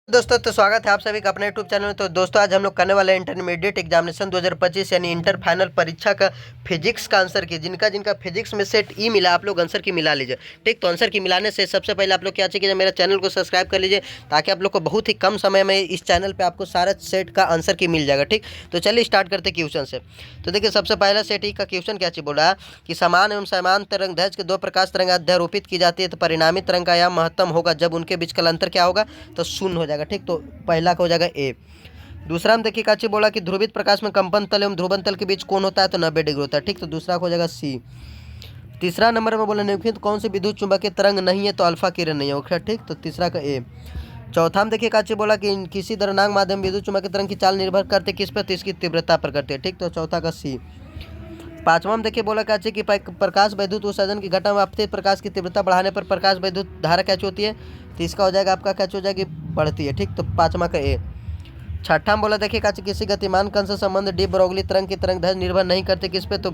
दोस्तों तो स्वागत है आप सभी का अपने यूट्यूब चैनल में। तो दोस्तों आज हम लोग करने वाले हैं इंटरमीडिएट एग्जामिनेशन 2025 यानी इंटर फाइनल परीक्षा का फिजिक्स का आंसर की। जिनका जिनका फिजिक्स में सेट ई मिला आप लोग आंसर की मिला लीजिए। ठीक, तो आंसर की मिलाने से सबसे पहले आप लोग क्या चाहिए, मेरा चैनल को सब्सक्राइब कर लीजिए ताकि आप लोग को बहुत ही कम समय में इस चैनल पर आपको सारा सेट का आंसर की मिल जाएगा। ठीक, तो चलिए स्टार्ट करते क्वेश्चन से। तो देखिए सबसे पहला सेट ई का क्वेश्चन क्या चाहिए, बोला कि समान एवं समान तरंग दैर्घ्य के दो प्रकाश तरंग अध्यारोपित की जाती है तो परिणामी तरंग का आयाम महत्तम होगा जब उनके बीच का अंतर क्या होगा, तो शून्य हो जाएगा। ठीक, तो पहला का हो जाएगा ए। दूसरा हम देखिए काची बोला कि ध्रुवित प्रकाश में कंपन तल एवं ध्रुवन तल के बीच कोण होता है तो 90 डिग्री होता है। ठीक, तो दूसरा का हो जाएगा सी। तीसरा नंबर में बोला निम्नलिखित कौन सी विद्युत चुंबकीय तरंग नहीं है, तो अल्फा किरण नहीं होगा। ठीक, तो तीसरा का ए। चौथा हम देखिए काची बोला कि किसी द्रव्यमान माध्यम विद्युत चुंबकीय तरंग की चाल निर्भर करते किस पर, तो इसकी तीव्रता पर करते हैं। ठीक, तो चौथा का सी। पांचवा हम देखिए बोला काची कि प्रकाश वैद्युत उत्सर्जन की घटना में आपतित प्रकाश की तीव्रता बढ़ाने पर प्रकाश वैद्युत धारा क्या होती है, तो इसका हो जाएगा आपका क्या हो जाएगी, बढ़ती है। ठीक, तो पांचवा का ए। छठा में बोला देखिए काची किसी गतिमान कण से संबंध डी ब्रोगली तरंग की तरंग दैर्घ्य निर्भर नहीं करते किस पे, तो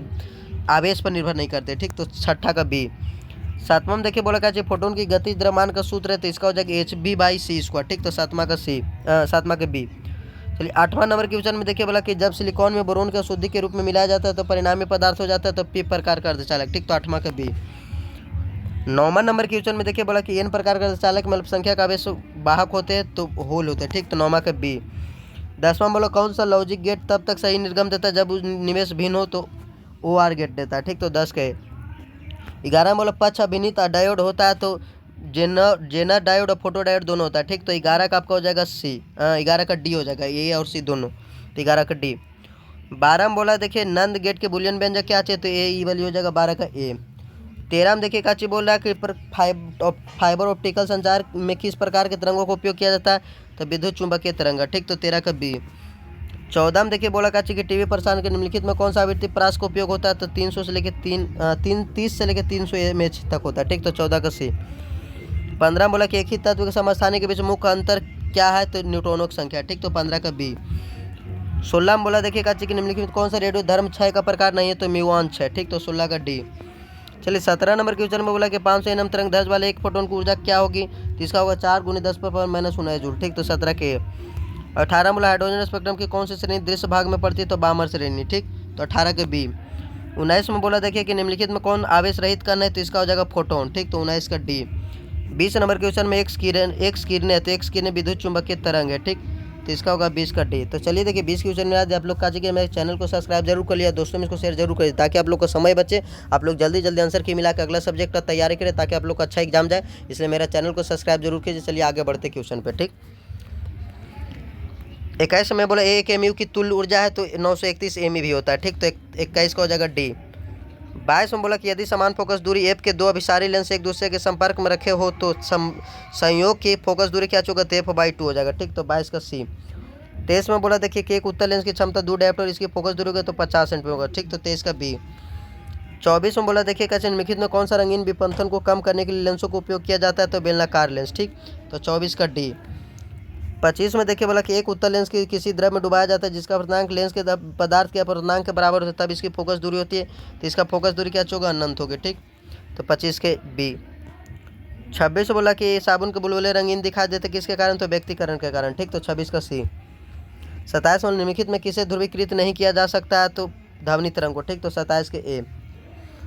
आवेश पर निर्भर नहीं करते। ठीक, तो छठा का बी। सातवां में देखिए बोला काची फोटोन की गति द्रव्यमान का सूत्र है तो इसका हो जाएगा hb/c²। ठीक, तो सातवां का बी। चलिए आठवां नंबर के क्वेश्चन में देखिए बोला कि जब सिलिकॉन में बोरोन के अशुद्धि के रूप में मिलाया जाता है तो परिणामी पदार्थ हो जाता है तो पी प्रकार का अर्धचालक। ठीक, तो आठवां का बी। नौवां नंबर के क्वेश्चन में देखिए बोला कि एन प्रकार का अर्धचालक में अल्पसंख्यक आवेश वाहक होते हैं तो होल होते हैं। ठीक, तो नौवां का बी। 10वां बोला कौन सा लॉजिक गेट तब तक सही निर्गम देता है जब निवेश भिन्न हो तो OR गेट देता है। ठीक, तो 10 के। 11 बोला पक्ष अभिनीत डायोड होता है तो जेनर डायोड और फोटो डायोड दोनों होता है। ठीक, तो 11 का आपका हो जाएगा सी, 11 का डी हो जाएगा, ए और सी दोनों, तो 11 का डी। 12 में बोला देखिए नंद गेट के बुलियन व्यंजक क्या चाहिए, तो ए ई वाली हो जाएगा 12 का ए। 13 में देखिए काची बोल रहा है कि फाइबर ऑप्टिकल संचार में किस प्रकार के तरंगों का उपयोग किया जाता है, तो विद्युत चुंबकीय तरंग। ठीक, तो 13 का बी। 14 में देखिए बोला काची कि टीवी प्रसारण के निम्नलिखित में कौन सा आवृत्ति प्रास का उपयोग होता है, तो 300 से लेकर 30 से लेकर 300 mH तक होता है। ठीक, तो 14 का सी। 15 बोला कि एक ही तत्व के समस्थानिक के बीच मुख्य अंतर क्या है, तो न्यूट्रॉनों की संख्या। ठीक, तो 15 का बी। 16 में बोला देखिए काची कि निम्नलिखित कौन सा रेडियो धर्म क्षय का प्रकार नहीं है, तो म्यूऑन क्षय। ठीक, तो 16 का डी। चलिए 17 नंबर क्वेश्चन में बोला कि 500 nm तरंग दैर्घ्य वाले एक फोटोन की ऊर्जा क्या होगी, तो इसका होगा 4 × 10⁻⁻⁹ जूल। ठीक, तो 17 के। 18 बोला हाइड्रोजन स्पेक्ट्रम की कौन सी श्रेणी दृश्य भाग में पड़ती है, तो बामर श्रेणी। ठीक, तो 18 के बी। 19 में बोला देखिए कि निम्नलिखित में कौन आवेश रहित कण है, तो इसका हो जाएगा फोटोन। ठीक, तो 19 का डी। 20 नंबर क्वेश्चन में एक्स किरण है तो एक्स किरण विद्युत चुंबकीय तरंग है। ठीक, तो इसका होगा 20 का डी। तो चलिए देखिए 20 क्वेश्चन में आज आप लोग का चाहिए मेरे चैनल को सब्सक्राइब जरूर कर लिया, दोस्तों में इसको शेयर जरूर करिए ताकि आप लोग को समय बचे, आप लोग जल्दी जल्दी आंसर की मिला के अगला सब्जेक्ट का तैयारी करें ताकि आप लोग का अच्छा एग्जाम जाए, इसलिए मेरा चैनल को सब्सक्राइब जरूर कीजिए। चलिए आगे बढ़ते क्वेश्चन पे। ठीक, 21 में बोला 1 MU की तुल्य ऊर्जा है तो 931 MeV भी होता है। ठीक, तो 21 का हो जाएगा डी। 22 में बोला कि यदि समान फोकस दूरी एफ के दो अभिसारी लेंस एक दूसरे के संपर्क में रखे हो तो संयोग की फोकस दूरी क्या होगा, तो f/2 हो जाएगा। ठीक, तो 22 का सी। 23 में बोला देखिए कि एक उत्तल लेंस की क्षमता 2 डायोप्टर इसकी फोकस दूरी होगा तो 50 सेंटीमीटर होगा। ठीक, तो 23 का बी। 24 में बोला देखिए कैसे निम्नलिखित में कौन सा रंगीन विपंथन को कम करने के लिए लेंसों का उपयोग किया जाता है, तो बेलनाकार लेंस। ठीक, तो 24 का डी। 25 में देखिए बोला कि एक उत्तल लेंस की किसी द्रव में डुबाया जाता है जिसका अपवर्तनांक लेंस के पदार्थ के अपवर्तनांक के बराबर होता है तब इसकी फोकस दूरी होती है, तो इसका फोकस दूरी क्या होगा, अनंत होगी। ठीक, तो 25 के बी। 26 बोला कि साबुन के बुलबुले रंगीन दिखाई देते किसके कारण, तो व्यक्तिकरण के कारण। ठीक, तो 26 का सी। 27 में निम्नलिखित में किसे ध्रुवीकृत नहीं किया जा सकता है, तो ध्वनि तरंग को। ठीक, तो 27 के ए।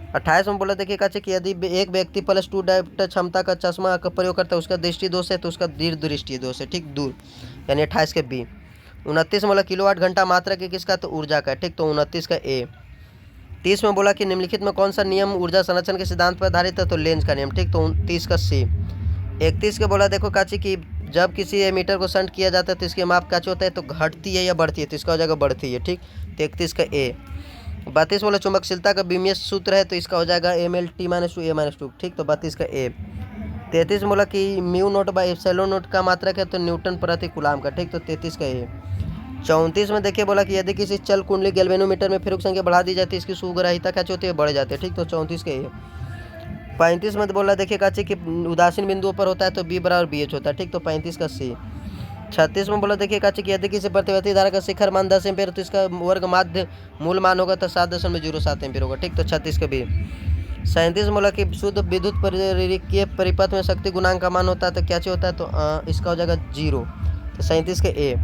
28 में बोला देखिए काचे कि यदि एक व्यक्ति +2 डायोप्टर क्षमता का चश्मा का प्रयोग करता है उसका दृष्टि दोष है तो उसका दीर्घ दृष्टि दोष है। ठीक, दूर, यानी 28 के बी। 29 में बोला किलोवाट घंटा मात्रा के किसका, तो ऊर्जा का। ठीक, तो 29 का ए। 30 में बोला कि निम्नलिखित में कौन सा नियम ऊर्जा संरक्षण के सिद्धांत पर आधारित है, तो लेंज का नियम। ठीक, तो 29 का सी। 31 के बोला देखो काची कि जब किसी एमीटर को शंट किया जाता है तो इसके माप क्या होता है, तो घटती है या बढ़ती है, तो इसका हो जाएगा बढ़ती है। ठीक, तो 31 का ए। 32 बोला चुंबकशीलता का बीमीय सूत्र है तो इसका हो जाएगा mL/T - 2 A-2। ठीक, तो 32 का ए। 33 बोला कि μ0/ε0 का मात्रक है तो न्यूटन प्रति कूलाम का। ठीक, तो 33 का ए। 34 में देखिए बोला कि यदि किसी चल कुंडली गैल्वेनोमीटर में फिरुक संख्या बढ़ा दी जाती है इसकी सुग्राहिता क्या होती है, बढ़ जाती है। ठीक, तो 34 का ए। 35 में बोला देखिए काची कि उदासीन बिंदुओं पर होता है तो B = BH होता है। ठीक, तो 35 का सी। 36 में बोला देखिए काची कि यदि किसी प्रतिवर्ती धारा का शिखर मान 10 एम्पीयर तो इसका वर्ग माध्य मूल मान होगा तो 7.07 एम्पीयर होगा। ठीक, तो 36 के बी। 37 में बोला कि शुद्ध विद्युत परिपथ में शक्ति गुणांक का मान होता है तो क्या चाहिए होता है, तो इसका हो जाएगा 0। तो 37 का ए।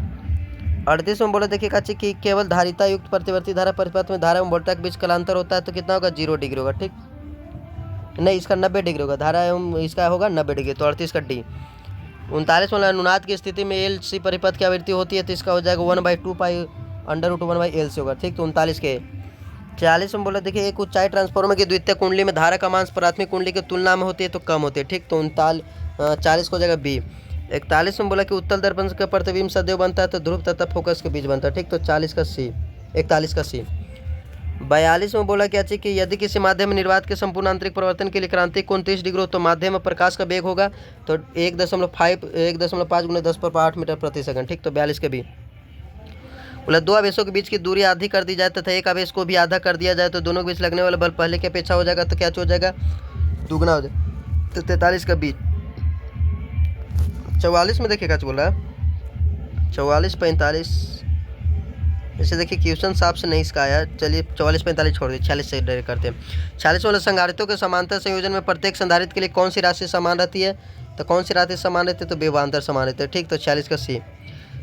38 में बोला देखिए काची कि केवल धारिता युक्त प्रतिवर्ती धारा परिपथ में धारा एवं वोल्टा के बीच कलांतर होता है तो कितना होगा 0 डिग्री होगा। ठीक, नहीं इसका 90 डिग्री होगा, धारा एवं इसका होगा 90 डिग्री, तो 38 का डी। 39 में अनुनाद की स्थिति में एल सी परिपथ की आवृत्ति होती है तो इसका हो जाएगा 1/2 पाई √1/L से होगा। ठीक, तो 39 के। 40 में बोला देखिए एक उच्चाई ट्रांसफार्मर की द्वितीय कुंडली में धारा का मान प्राथमिक कुंडली की तुलना में होती है तो कम होती है। ठीक, तो 40 को हो जाएगा बी। 41 में बोला कि उत्तल दर्पण का प्रतिबिंब सदैव बनता है तो ध्रुव तथा फोकस के बीच बनता है। ठीक, तो 40 का सी, 41 का सी। 42 में बोला क्या चाहिए कि यदि किसी माध्यम में निर्वात के संपूर्ण आंतरिक परिवर्तन के लिए क्रांतिक कोण 30 डिग्री हो तो माध्यम में प्रकाश का वेग होगा तो 1.5 × 10⁸ मीटर प्रति सेकंड। ठीक, तो 42 के बी। बोला दो आवेशों के बीच की दूरी आधी कर दी जाए तथा एक आवेश को भी आधा कर दिया जाए तो दोनों के बीच लगने वाला बल पहले की अपेक्षा हो जाएगा तो क्या हो जाएगा, दुगना हो जाएगा। तो 43 का बी। 44 में देखिए क्या बोला 44 45, जैसे देखिए क्वेश्चन साफ से नहीं इसका आया। चलिए 44 45 छोड़ दिए, 46 से डायरेक्ट करते हैं। 46 वाला संधारित्रों के समांतर संयोजन में प्रत्येक संधारित्र के लिए कौन सी राशि समान रहती है, तो कौन सी राशि समान रहती है, तो विभवांतर समान रहते हैं। ठीक, तो 46 का सी।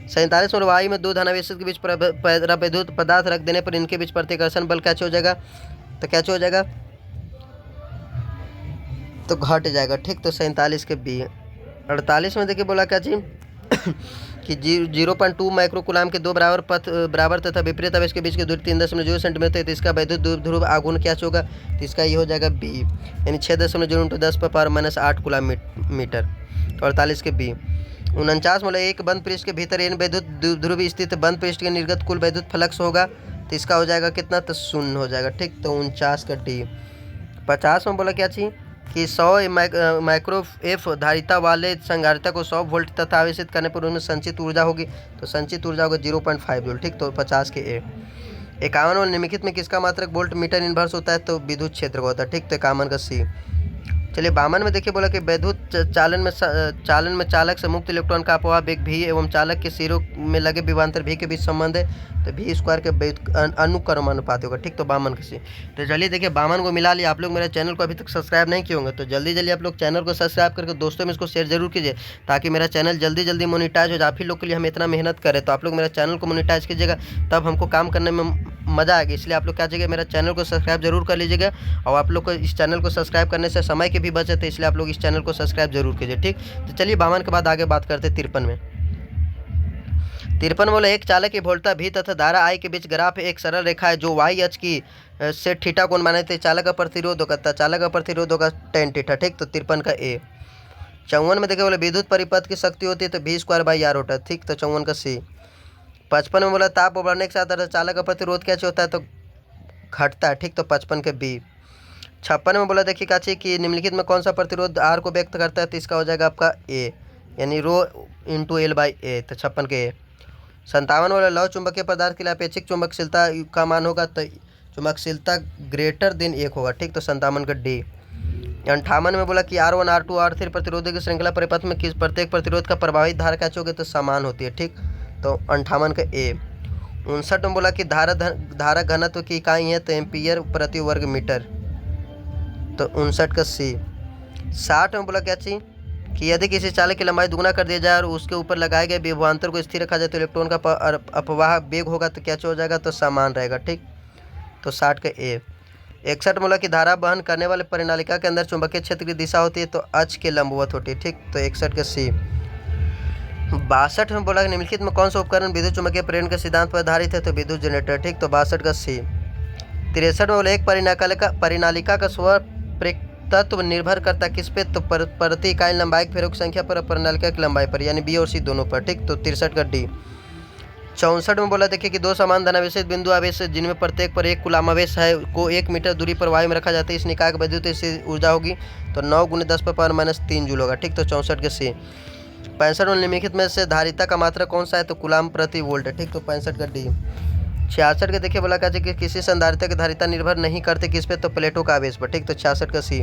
47 में वायु में दो धनावेश के बीच विद्युत पदार्थ रख देने पर इनके बीच प्रतिकर्षण बल क्या हो जाएगा, तो क्या हो जाएगा, तो घट जाएगा। ठीक, तो 47 के बी। 48 में देखिए बोला क्या जी कि 0.2 माइक्रोकुलाम के दो बराबर तथा विपरीत आवेश के बीच की दूरी 3.0 सेंटीमीटर है तो इसका वैद्युत ध्रुव आघूर्ण क्या होगा, तो इसका ये हो जाएगा बी, यानी 6.0 × 10⁻⁸ कुलाम मीटर। तो 48 के बी। 49 मतलब एक बंद पृष्ठ के भीतर इन वैद्युत ध्रुव स्थित बंद पृष्ठ के निर्गत कुल वैद्युत फ्लक्स होगा तो इसका हो जाएगा कितना, तो 0 हो जाएगा। ठीक, तो 49 का डी। 50 में बोला क्या चाहिए कि 100 माइक्रो एफ धारिता वाले संधारित्र को 100 वोल्ट तथा आवेशित करने पर उनमें संचित ऊर्जा होगी तो संचित ऊर्जा होगा 0.5 जूल। ठीक, तो 50 के ए। 51 वाले निम्नलिखित में किसका मात्रक वोल्ट मीटर इनवर्स होता है, तो विद्युत क्षेत्र का होता है। ठीक, तो 51 का सी। चलिए 52 में देखिए बोला कि वैद्युत चालन में चालक से मुक्त इलेक्ट्रॉन का अपवाह वेग भी एवं चालक के सिरों में लगे विभवांतर भी के बीच संबंध है तो भी स्क्वायर के अनुक्रमानुपाती होगा। ठीक, तो 52 का सी। तो चलिए देखिए 52 को मिला लिया। आप लोग मेरे चैनल को अभी तक सब्सक्राइब नहीं किए होंगे तो जल्दी आप लोग चैनल को सब्सक्राइब करके दोस्तों में इसको शेयर जरूर कीजिए ताकि मेरा चैनल जल्दी मोनिटाइज हो जाए। आप ही लोग के लिए हम इतना मेहनत करें तो आप लोग मेरा चैनल को मोनिटाइज कीजिएगा तब हमको काम करने में मज़ा आएगी। इसलिए आप लोग क्या कीजिएगा, मेरा चैनल को सब्सक्राइब जरूर कर लीजिएगा और आप लोग को इस चैनल को सब्सक्राइब करने से समय की भी बचत है, इसलिए आप लोग इस चैनल को सब्सक्राइब जरूर कीजिए। ठीक, तो चलिए 52 के बाद आगे बात करते हैं 53 में। 53 बोले एक चालक की वोल्टा भी तथा धारा आई के बीच ग्राफ एक सरल रेखा है जो वाई एच की से थीटा कोण माने थे। चालक का प्रतिरोध होगा, चालक का प्रतिरोध होगा tan थीटा। ठीक, तो 53 का ए। 54 में देखिए बोले विद्युत परिपथ की शक्ति होती है तो V² होता है। ठीक, तो 54 का सी। 55 में बोला ताप बढ़ने के साथ चालक का प्रतिरोध क्या होता है, तो घटता है। ठीक, तो 55 के बी। 56 में बोला देखिए काची कि निम्नलिखित में कौन सा प्रतिरोध आर को व्यक्त करता है तो इसका हो जाएगा आपका ए, यानी रो इंटू L/A, तो 56 के ए। 57 वाला लौह चुंबकीय पदार्थ के लिए अपेक्षित चुंबकशीलता का मान होगा तो चुंबकशीलता ग्रेटर देन 1 होगा। ठीक, तो 57 का डी। 58 में बोला कि R1 R2 R3 प्रतिरोधों की श्रृंखला परिपथ में किस प्रत्येक प्रतिरोध का प्रभावित धारा क्या होगी, तो समान होती है। ठीक, तो 58 का ए। 59 में बोला कि धारा घनत्व की इकाई है तो एम्पियर प्रति वर्ग मीटर, तो 59 का सी। 60 में बोला क्या चाहिए कि यदि किसी चालक की लंबाई दुगना कर दिया जाए और उसके ऊपर लगाए गए विभवांतर को स्थिर रखा जाए तो इलेक्ट्रॉन का अपवाह वेग होगा तो क्या हो जाएगा, तो समान रहेगा। ठीक, तो 60 का ए। 61 बोला कि धारा वहन करने वाले परिनालिका के अंदर चुंबकीय क्षेत्र की दिशा होती है तो अक्ष के लंबवत होती है। ठीक, तो 61 का सी। 62 में बोला कि निम्नलिखित में कौन सा उपकरण विद्युत चुंबकीय प्रेरण के सिद्धांत पर आधारित है, तो विद्युत जनरेटर। ठीक, तो 62 का सी। 63 में बोला एक परिनालिका का स्व तत्व निर्भर करता किस पे, तो प्रति इकाई लंबाई फेरों की संख्या पर, परिनालिका की लंबाई पर, यानी बी और सी दोनों पर। ठीक, तो 63 का डी। 64 में बोला देखिए कि दो समान धनावेशित बिंदु आवेश जिनमें प्रत्येक पर 1 कूलाम आवेश है को 1 मीटर दूरी पर वायु में रखा जाता है, इस निकाय की वैद्युत ऊर्जा होगी तो 9 × 10⁻³ जूल होगा। ठीक, तो 64 के सी। 65 में निम्नलिखित में से धारिता का मात्रा कौन सा है, तो कूलाम प्रति वोल्ट है। ठीक, तो 65 का डी। 66 के देखिए बोला कहते कि किसी संधारित्र की धारिता निर्भर नहीं करते किस पे, तो प्लेटों का आवेश पर। ठीक, तो 66 का सी।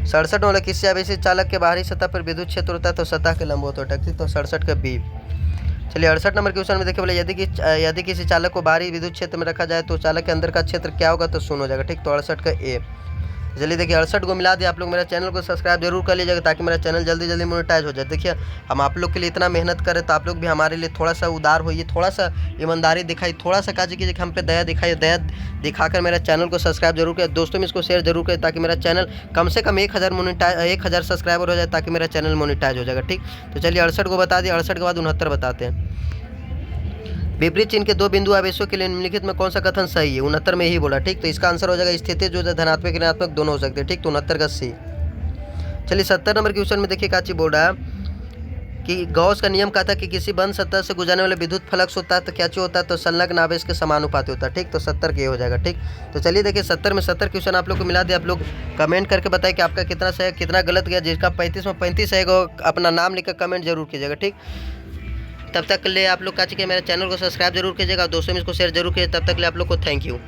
67 में बोला किसी आवेशित चालक के बाहरी सतह पर विद्युत क्षेत्र होता है तो सतह के लंबवत होता है। ठीक, तो 67 का बी। चलिए 68 नंबर क्वेश्चन में देखिए बोले यदि किसी चालक को बाहरी विद्युत क्षेत्र में रखा जाए तो चालक के अंदर का क्षेत्र क्या होगा, तो 0 हो जाएगा। ठीक, तो 68 का ए। चलिए देखिए 68 को मिला दिया। आप लोग मेरा चैनल को सब्सक्राइब जरूर कर लीजिएगा ताकि मेरा चैनल जल्दी जल्दी मोनेटाइज हो जाए। देखिए हम आप लोग के लिए इतना मेहनत करें तो आप लोग भी हमारे लिए थोड़ा सा उदार होइए, थोड़ा सा ईमानदारी दिखाइए, थोड़ा सा काजी कीजिए कि हम पे दया दिखाइए। दया दिखाकर मेरा चैनल को सब्सक्राइब जरूर करें, दोस्तों में इसको शेयर जरूर करें ताकि मेरा चैनल कम से कम 1000 सब्सक्राइबर हो जाए ताकि मेरा चैनल मोनेटाइज हो जाएगा। ठीक, तो चलिए 68 को बता दिया। 68 के बाद 69 बताते हैं। विपरीत चिन्ह के दो बिंदु आवेशों के लिए निम्नलिखित में कौन सा कथन सही है? 69 में ही बोला। ठीक, तो इसका आंसर हो जाएगा स्थिति जो धनात्मक ऋणात्मक दोनों हो सकते हैं। ठीक, तो 69 का सी। चलिए 70 नंबर के क्वेश्चन में देखिए काची बोल रहा है कि गॉस का नियम कहता है कि किसी बंद सतह से गुजरने वाले विद्युत फ्लक्स होता है तो क्या चीज होता है? तो संलग्न आवेश के समानुपाती होता है। ठीक, तो 70 के हो जाएगा। ठीक, तो चलिए देखिए 70 में 70 क्वेश्चन आप लोग को मिला दिया। आप लोग कमेंट करके बताएं कि आपका कितना सही है कितना गलत गया। जिसका 35 में 35 है अपना नाम लिखकर कमेंट जरूर कीजिएगा। ठीक, तब तक के लिए आप लोग का मेरे चैनल को सब्सक्राइब जरूर कीजिएगा, दोस्तों में इसको शेयर जरूर कीजिए। तब तक के लिए आप लोग को थैंक यू।